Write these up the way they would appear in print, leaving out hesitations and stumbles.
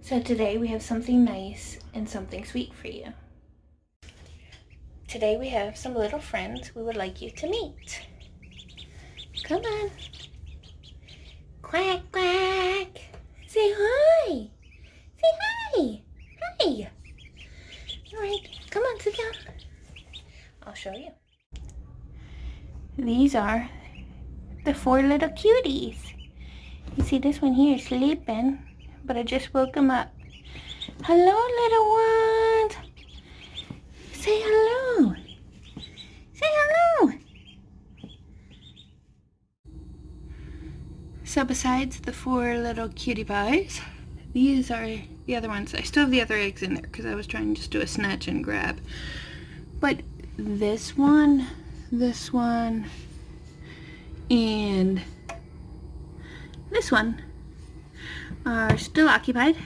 So today we have something nice and something sweet for you. Today we have some little friends we would like you to meet. Come on. Quack, quack. Say hi. Say hi. Hi. All right, come on, sit down. I'll show you. These are the 4 little cuties. You see this one here is sleeping, but I just woke him up. Hello, little ones. Say hello. Say hello. So besides the 4 little cutie pies, these are the other ones. I still have the other eggs in there because I was trying to just do a snatch and grab. But this one, and this one are still occupied.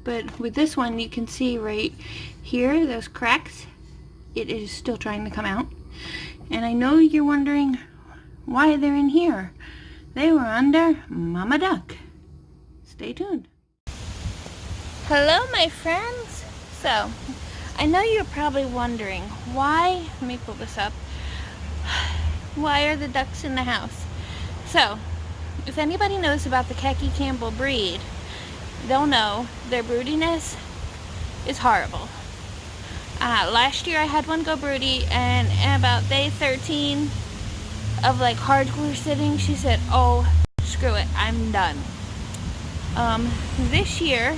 But with this one, you can see right here, those cracks, it is still trying to come out. And I know you're wondering why they're in here. They were under Mama Duck. Stay tuned. Hello, my friends. So, I know you're probably wondering why, let me pull this up, why are the ducks in the house? So, if anybody knows about the Khaki Campbell breed, they'll know their broodiness is horrible. Last year I had one go broody, and about day 13 of like hardcore sitting, she said, oh, screw it, I'm done. This year,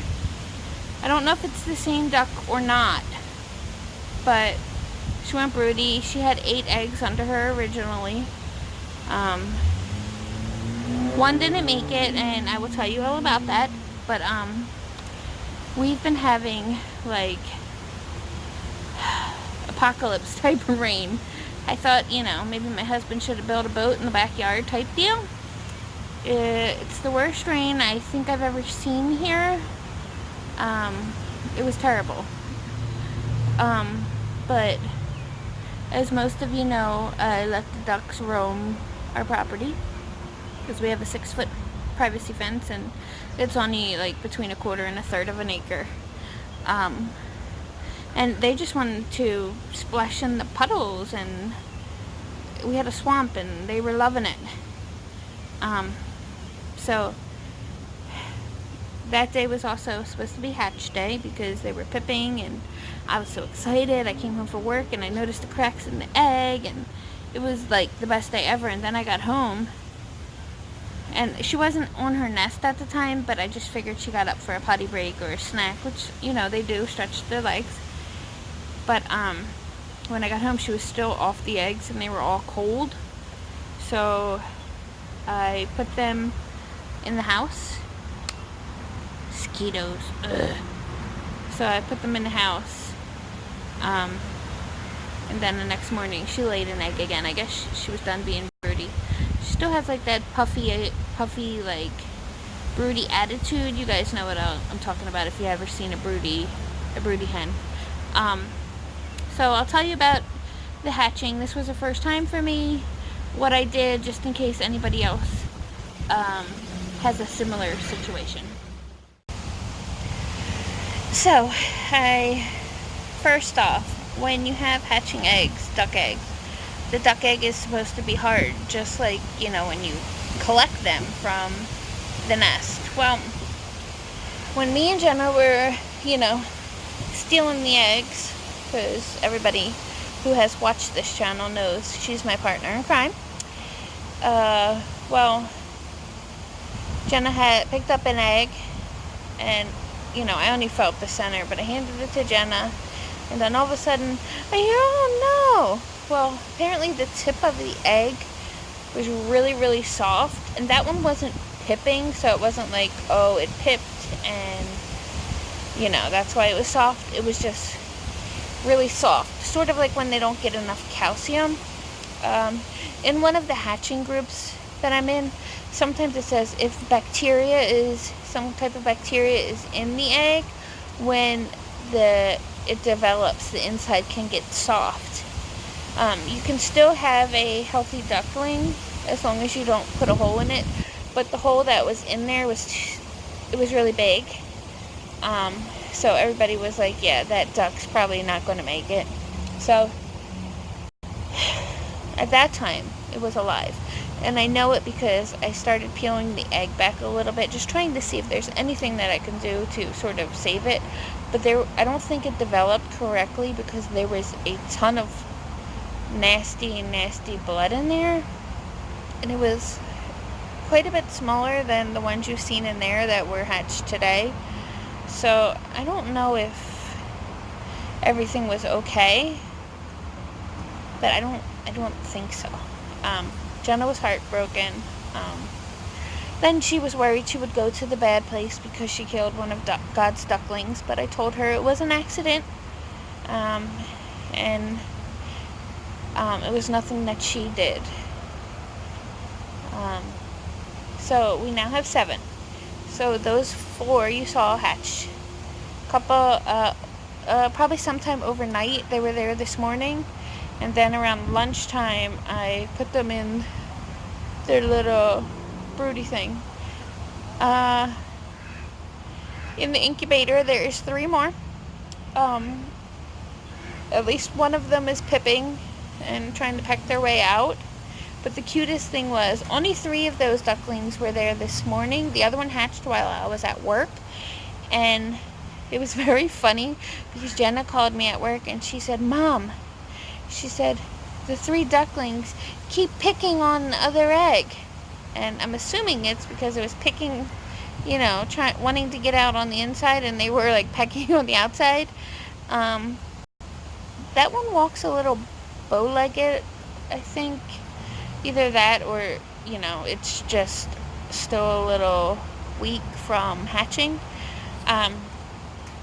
I don't know if it's the same duck or not, but she went broody. She had 8 eggs under her originally. One didn't make it, and I will tell you all about that. But we've been having like apocalypse type of rain. I thought, maybe my husband should have built a boat in the backyard type deal. It's the worst rain I think I've ever seen here. It was terrible. But as most of you know, I let the ducks roam our property because we have a 6-foot privacy fence, and it's only like between 1/4 and 1/3 of an acre. And they just wanted to splash in the puddles, and we had a swamp, and they were loving it. So that day was also supposed to be hatch day because they were pipping, and I was so excited. I came home from work and I noticed the cracks in the egg, and it was like the best day ever. And then I got home, and she wasn't on her nest at the time, but I just figured she got up for a potty break or a snack, which, they do, stretch their legs. But when I got home, she was still off the eggs, and they were all cold. So I put them in the house. Mosquitoes. Ugh. So I put them in the house. And then the next morning, she laid an egg again. I guess she was done being broody. She still has like that puffy, like broody attitude. You guys know what I'm talking about if you ever seen a broody hen. So I'll tell you about the hatching. This was the first time for me. What I did, just in case anybody else has a similar situation. So, first off, when you have hatching eggs, duck eggs, the duck egg is supposed to be hard, just like, when you collect them from the nest. Well, when me and Jenna were, stealing the eggs, because everybody who has watched this channel knows she's my partner in crime. Well, Jenna had picked up an egg, and I only felt the center, but I handed it to Jenna, and then all of a sudden I hear, oh no! Well, apparently the tip of the egg was really, really soft, and that one wasn't pipping, so it wasn't like, oh, it pipped, and that's why it was soft. It was just really soft, sort of like when they don't get enough calcium. In one of the hatching groups that I'm in, sometimes it says if some type of bacteria is in the egg, when it develops, the inside can get soft. You can still have a healthy duckling as long as you don't put a hole in it, but the hole that was in there was really big. So everybody was like, yeah, that duck's probably not going to make it. So at that time, it was alive. And I know it because I started peeling the egg back a little bit, just trying to see if there's anything that I can do to sort of save it. But I don't think it developed correctly because there was a ton of nasty blood in there. And it was quite a bit smaller than the ones you've seen in there that were hatched today. So I don't know if everything was okay, but I don't think so. Jenna was heartbroken. Then she was worried she would go to the bad place because she killed one of God's ducklings, but I told her it was an accident, and it was nothing that she did. So we now have 7. So those 4 you saw hatch. Probably sometime overnight. They were there this morning. And then around lunchtime, I put them in their little broody thing. In the incubator, there is 3 more. At least one of them is pipping and trying to peck their way out. But the cutest thing was, only 3 of those ducklings were there this morning. The other one hatched while I was at work. And it was very funny because Jenna called me at work and she said, "Mom," she said, "the 3 ducklings keep picking on the other egg." And I'm assuming it's because it was picking, wanting to get out on the inside, and they were like pecking on the outside. That one walks a little bow-legged, I think. Either that or, it's just still a little weak from hatching.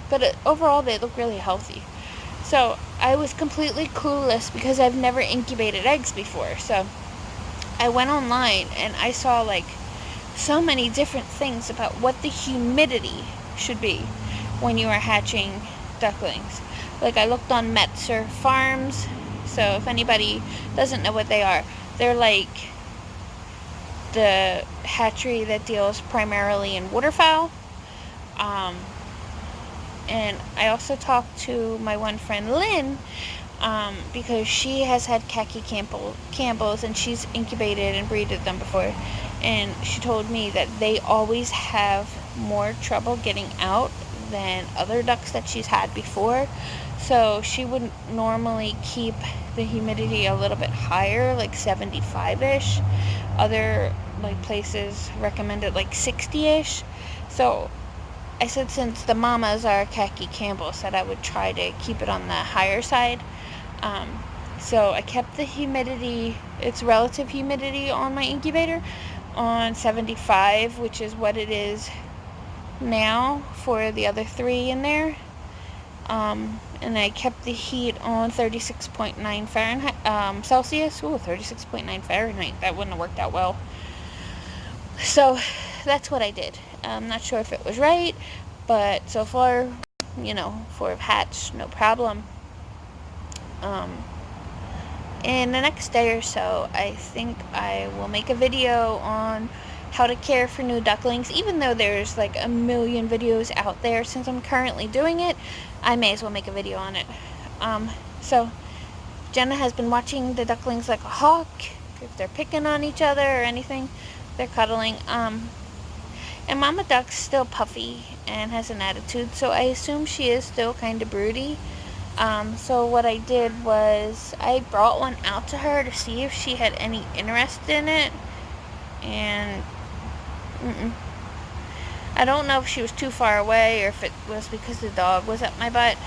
But overall, they look really healthy. So I was completely clueless because I've never incubated eggs before. So I went online and I saw so many different things about what the humidity should be when you are hatching ducklings. I looked on Metzer Farms. So if anybody doesn't know what they are, they're like the hatchery that deals primarily in waterfowl. And I also talked to my one friend Lynn, because she has had khaki Campbells and she's incubated and breeded them before. And she told me that they always have more trouble getting out than other ducks that she's had before. So she would normally keep the humidity a little bit higher, like 75-ish. Other places recommended 60-ish. So I said, since the mamas are khaki Campbell, said I would try to keep it on the higher side. So I kept the humidity, its relative humidity on my incubator on 75, which is what it is now for the other 3 in there. And I kept the heat on 36.9 Fahrenheit, Celsius. Ooh, 36.9 Fahrenheit. That wouldn't have worked out well. So that's what I did. I'm not sure if it was right, but so far, 4 have hatched, no problem. In the next day or so, I think I will make a video on how to care for new ducklings. Even though there's a million videos out there, since I'm currently doing it, I may as well make a video on it. So Jenna has been watching the ducklings like a hawk. If they're picking on each other or anything, they're cuddling. And Mama Duck's still puffy and has an attitude, so I assume she is still kind of broody. So what I did was I brought one out to her to see if she had any interest in it, and I don't know if she was too far away or if it was because the dog was up my butt.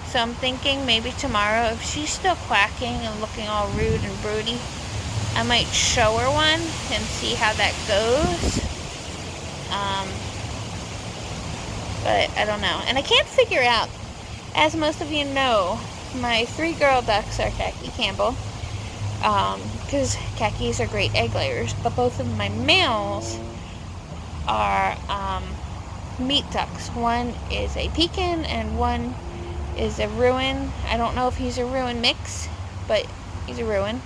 So I'm thinking maybe tomorrow, if she's still quacking and looking all rude and broody, I might show her one and see how that goes. But I don't know. And I can't figure out, as most of you know, my 3 girl ducks are khaki Campbell, because khakis are great egg layers, but both of my males are meat ducks. One is a pekin and one is a Rouen. I don't know if he's a Rouen mix, but he's a Rouen.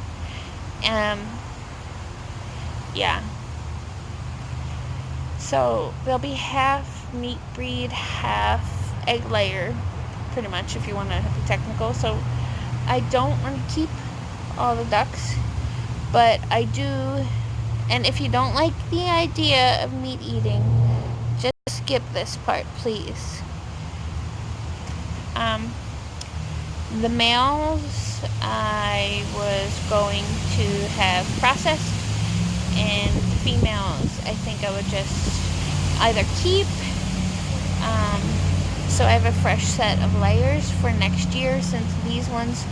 Yeah. So they'll be half meat breed, half egg layer, pretty much, if you want to be technical. So I don't want to keep all the ducks, but I do. And if you don't like the idea of meat eating, just skip this part, please. The males I was going to have processed, and the females I think I would just either keep, so I have a fresh set of layers for next year, since these ones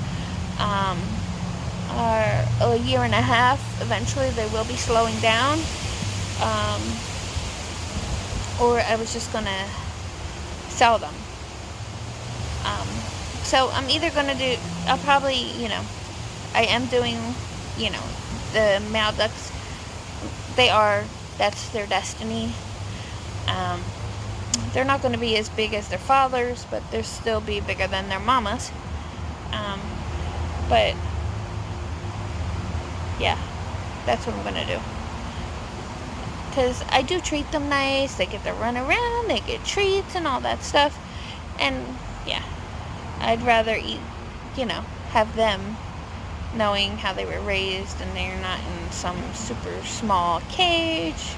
are a year and a half. Eventually they will be slowing down, or I was just gonna sell them. So I'm either gonna do, I'll probably, I am doing, the male ducks. That's their destiny. They're not going to be as big as their fathers, but they'll still be bigger than their mamas. But yeah, that's what I'm going to do. Because I do treat them nice. They get to run around, they get treats and all that stuff. And yeah, I'd rather eat, have them knowing how they were raised, and they're not in some super small cage,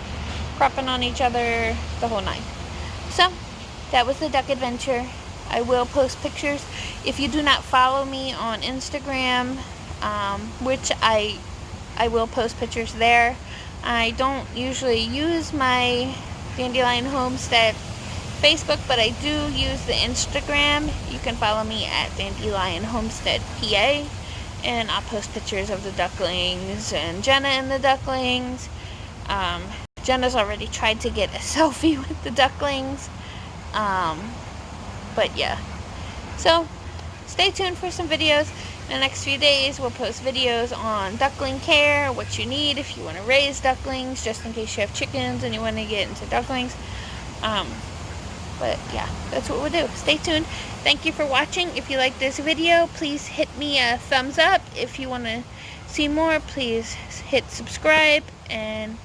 cropping on each other, the whole nine. So, that was the duck adventure. I will post pictures. If you do not follow me on Instagram, which I will post pictures there. I don't usually use my Dandelion Homestead Facebook, but I do use the Instagram. You can follow me at Dandelion Homestead PA, and I'll post pictures of the ducklings and Jenna and the ducklings. Jenna's already tried to get a selfie with the ducklings, but yeah. So stay tuned for some videos. In the next few days we'll post videos on duckling care, what you need if you want to raise ducklings, just in case you have chickens and you want to get into ducklings. But yeah, that's what we'll do. Stay tuned. Thank you for watching. If you like this video, please hit me a thumbs up. If you want to see more, please hit subscribe, and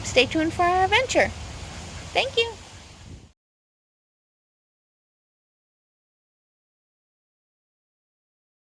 stay tuned for our adventure. Thank you.